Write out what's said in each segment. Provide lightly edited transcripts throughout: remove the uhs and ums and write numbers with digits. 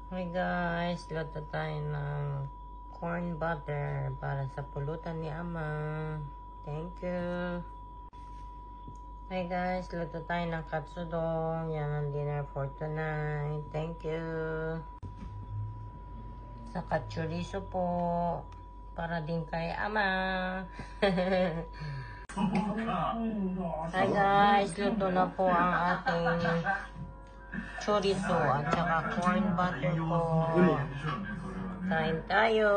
Hi guys, luto tayo ng corn butter para sa pulutan ni Ama. Thank you. Hi guys, luto tayo ng katsudon. Yan ang dinner for tonight. Thank you. Saka chorizo po para din kay Ama. Hi guys, luto na po ang ating chorizo at saka corn butter po. Kain tayo.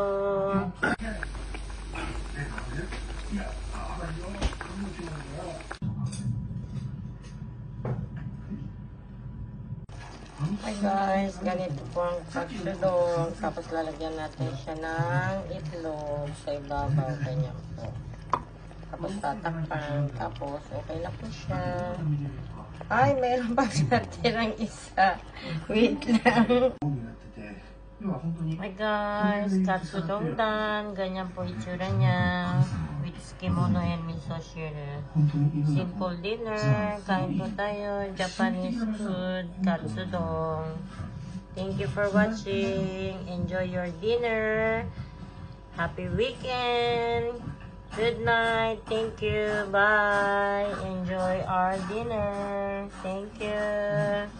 Hi guys, ganito po ang katsudon. Tapos lalagyan natin siya ng itlog sa ibabaw. Ganyan po. Tapos tatakpan. Tapos okay na po siya. Ay, mayroon pa natirang isa. Wait lang. Hi guys, katsudon dan. Ganyan po itsura niya. With kimono and miso shiro. Simple dinner. Kain po tayo. Japanese food. Katsudon. Thank you for watching. Enjoy your dinner. Happy weekend. Good night. Thank you. Bye. Enjoy our dinner. Thank you.